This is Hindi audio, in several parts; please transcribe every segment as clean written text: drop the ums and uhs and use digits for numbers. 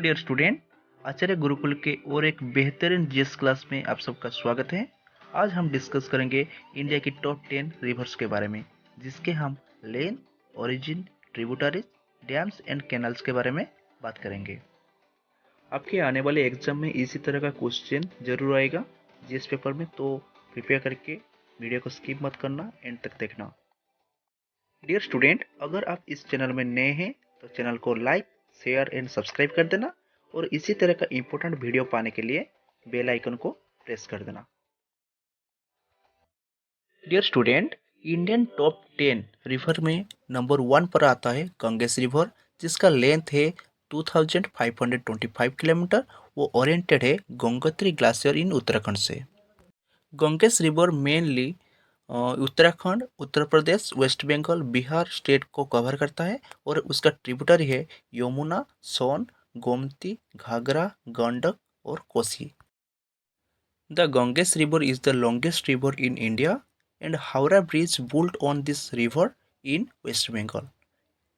डियर स्टूडेंट, आचार्य गुरुकुल के और एक बेहतरीन जीएस क्लास में आप सबका स्वागत है। आज हम डिस्कस करेंगे इंडिया की टॉप 10 रिवर्स के बारे में, जिसके हम लेन, origin, tributaries, dams and canals के बारे में बात करेंगे। आपके आने वाले एग्जाम में इसी तरह का क्वेश्चन जरूर आएगा जीएस पेपर में, तो प्रिपेयर करके वीडियो को स्किप मत करना, एंड तक देखना। डियर स्टूडेंट, अगर आप इस चैनल में नए हैं तो चैनल को लाइक, शेयर एंड सब्सक्राइब कर देना, और इसी तरह का इंपॉर्टेंट वीडियो पाने के लिए बेल आइकन को प्रेस कर देना। Dear student, Indian top 10 river में नंबर 1 पर आता है गंगेश रिवर, जिसका लेंथ है 2525 किलोमीटर। वो ओरिएंटेड है गंगोत्री ग्लेशियर इन उत्तराखंड से। Gangesh river mainly Uttarakhand, Uttar Pradesh, waste Bengal, Bihar state को कवर करता है, और उसका ट्रिब्यूटरी है यमुना, सोन, गोमती, घाघरा, गंडक और Kosi. The Gangesh river is the longest river in India, and Howrah Bridge built on this river in West Bengal,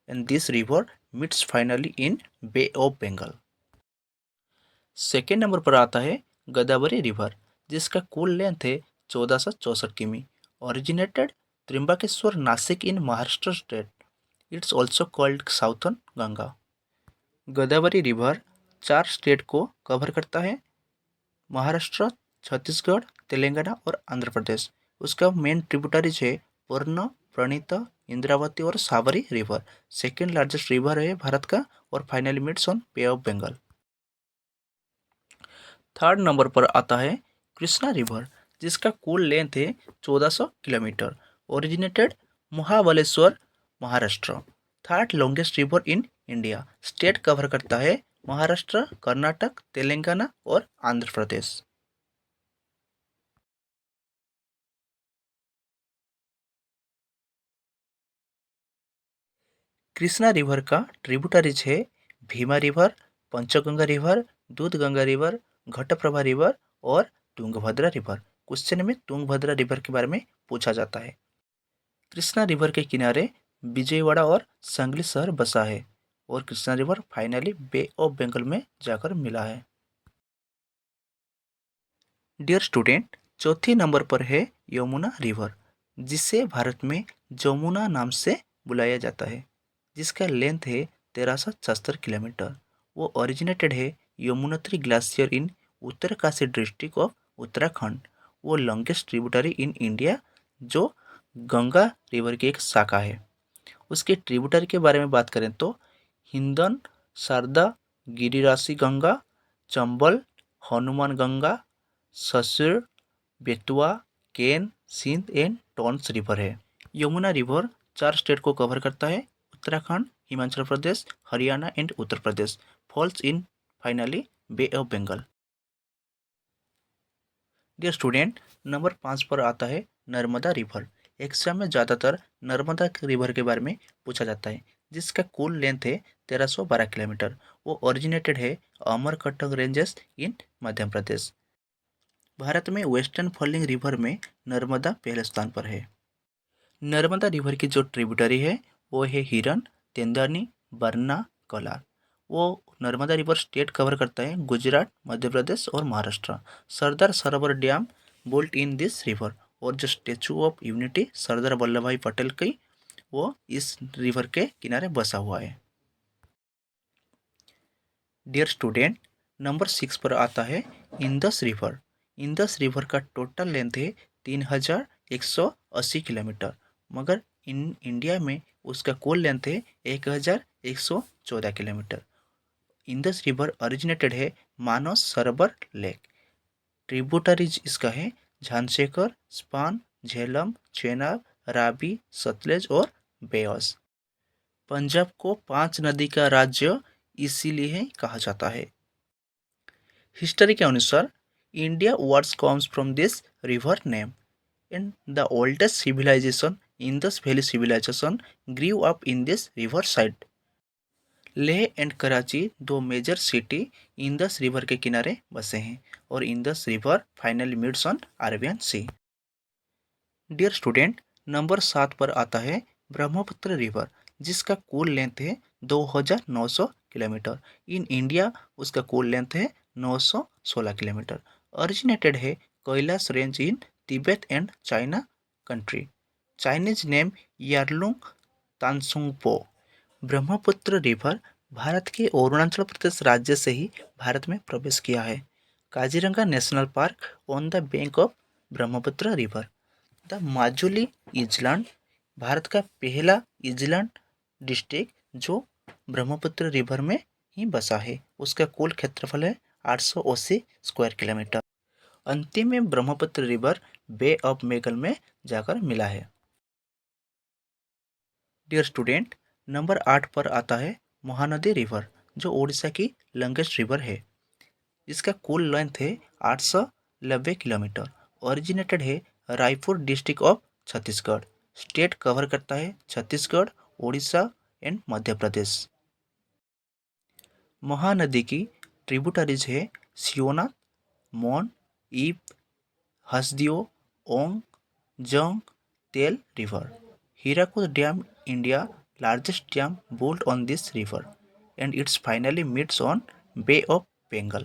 and this river meets finally in Bay of Bengal. Second number पर आता है गोदावरी रिवर, जिसका कुल लेंथ है 1464 किमी। Originated Trimbakeshwar, Nashik in Maharashtra state. It's also called southern Ganga. Godavari river 4 state को कवर करता है, महाराष्ट्र, छत्तीसगढ़, तेलंगाना और आंध्र प्रदेश। उसका मेन ट्रिब्यूटरीज है पूर्ण, प्रणीता, इंद्रावती और Sabari river. Second largest river है भारत का, और finally meets on bay of Bengal. Third number पर आता है कृष्णा रिवर, जिसका कुल लेंथ है 1400 kilometre. Originated Mahabaleshwar, Maharashtra. Third longest river in India. State cover करता है महाराष्ट्र, कर्नाटक, तेलंगाना और आंध्र प्रदेश। कृष्णा रिवर का ट्रिब्यूटरीज है Bhima river, Panchganga river, Dudhganga river, Ghataprabha river और तुंगभद्रा रिवर। क्वेश्चन में तुंगभद्रा रिवर के बारे में पूछा जाता है। कृष्णा रिवर के किनारे विजयवाड़ा और संगली शहर बसा है, और Krishna river finally bay of Bengal में जाकर मिला है। डियर स्टूडेंट, चौथी नंबर पर है यमुना रिवर, जिसे भारत में जमुना नाम से बुलाया जाता है, जिसका लेंथ है 1376 किलोमीटर। वो ओरिजिनेटेड है Yamunotri glacier in Uttarkashi district of Uttarakhand. वो लॉन्गेस्ट ट्रिब्यूटरी इन इंडिया, जो गंगा रिवर की एक शाखा है। उसके ट्रिब्यूटरी के बारे में बात करें तो हिंदन, शारदा, गिरिरासी गंगा, चंबल, हनुमान गंगा, ससुर, बेतुआ, केन, सिंध एंड टॉन्स रिवर है। यमुना रिवर 4 स्टेट को कवर करता है, Uttarakhand, Himachal Pradesh, Haryana and Uttar Pradesh. Falls in finally bay of Bengal. Dear student, number 5 पर आता है नर्मदा रिवर। एग्जाम में ज़्यादातर नर्मदा रिवर के बारे में पूछा जाता है, जिसका कुल लेंथ है 1312 किलोमीटर। वो ओरिजिनेटेड है अमरकंटक रेंजेस इन मध्य प्रदेश। भारत में वेस्टर्न फॉलिंग रिवर में नर्मदा पहले स्थान पर है। नर्मदा रिवर की जो ट्रिब्यूटरी है वो है हिरन, तेंदानी, बरना, कलार। वो नर्मदा रिवर स्टेट कवर करता है गुजरात, मध्य प्रदेश और Maharashtra. Sardar Sarovar dam built in this river, और जो statue of unity Sardar Vallabhbhai Patel की, वो इस रिवर के किनारे बसा हुआ है। डियर स्टूडेंट, नंबर 6 पर आता है इंदस रिवर। इंदस रिवर का टोटल लेंथ है 3180 किलोमीटर, मगर इन इंडिया में उसका कुल लेंथ है 1114 किलोमीटर। इंदस रिवर ओरिजिनेटेड है मानस सरोवर लेक। ट्रिब्यूटरीज इसका है झांसेकर, स्पान, झेलम, चेनाब, रावी, सतलेज और बेयस। पंजाब को 5 नदी का राज्य इसीलिए कहा जाता है। हिस्ट्री के अनुसार India words comes from this river name, and the oldest civilisation Indus valley civilisation grew up in this river side. Leh and Karachi, 2 major city Indus river के किनारे बसे हैं, और Indus river finally meets on Arabian sea. Dear student, number 7 पर आता है ब्रह्मपुत्र रिवर, जिसका कुल लेंथ है 2900 किलोमीटर। इन इंडिया उसका कुल लेंथ है 916 किलोमीटर। ओरिजिनेटेड है Kailash range in Tibet and China country. Chinese name Yarlung Tsangpo. Brahmaputra river Bharat के अरुणाचल प्रदेश राज्य से ही भारत में प्रवेश किया है। Kaziranga national park on the bank of Brahmaputra river. The Majuli island Bharat का पहला आइलैंड डिस्ट्रिक्ट जो ब्रह्मपुत्र रिवर में ही बसा है। उसका कुल क्षेत्रफल है 880 स्क्वायर किलोमीटर। अंतिम में Brahmaputra river bay of Bengal में जाकर मिला है। डियर स्टूडेंट, नंबर 8 पर आता है महानदी रिवर जो उड़ीसा की लॉन्गेस्ट रिवर है। इसका कुल लेंथ है 890 किलोमीटर। ओरिजिनेटेड है Raipur district of Chhattisgarh. State cover करता है छत्तीसगढ़, उड़ीसा एंड मध्य प्रदेश। महानदी की ट्रिब्यूटरीज है सियोना, मोन, ईप, हसदियो, ओंग, जंग, तेल river. Hirakud dam India largest dam built on this river and it's finally meets on Bay of Bengal.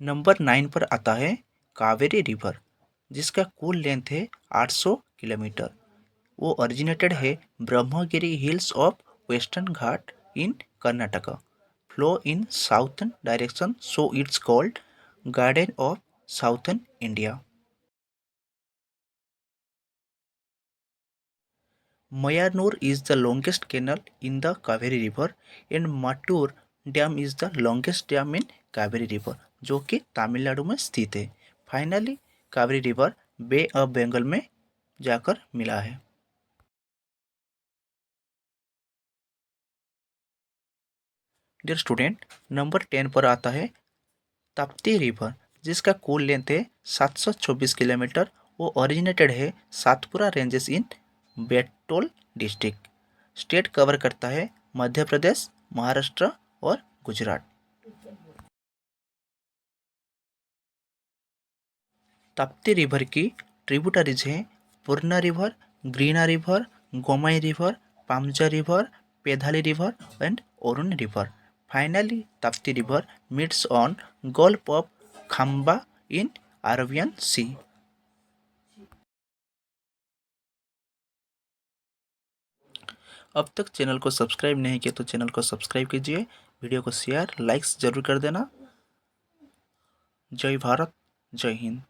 Number 9 पर आता है कावेरी रिवर जिसका कुल लेंथ है 800 किलोमीटर। वो ओरिजिनेटेड है Brahmagiri hills of western Ghat in Karnataka. Flow in southern direction so it's called garden of southern India. Mayanur is the longest canal in the Kaveri River and Mattur Dam is the longest dam in Kaveri River जो कि तमिलनाडु में स्थित है। Finally Kaveri river bay of Bengal में जाकर मिला है। डियर स्टूडेंट, नंबर 10 पर आता है ताप्ती रिवर जिसका कुल लेंथ है 724 किलोमीटर। वो ओरिजिनेटेड है Satpura ranges in Betul district. State cover करता है मध्य प्रदेश, महाराष्ट्र और गुजरात। ताप्ती रिवर की ट्रिब्यूटरीज हैं Purna river, Girna river, Gomai river, Panjhra river, Pedhali river and Arun river. Finally Tapti river meets on Gulf of Khambhat in Arabian sea. अब तक चैनल को सब्सक्राइब नहीं किया तो चैनल को सब्सक्राइब कीजिए, वीडियो को शेयर लाइक्स जरूर कर देना। जय भारत, जय हिंद।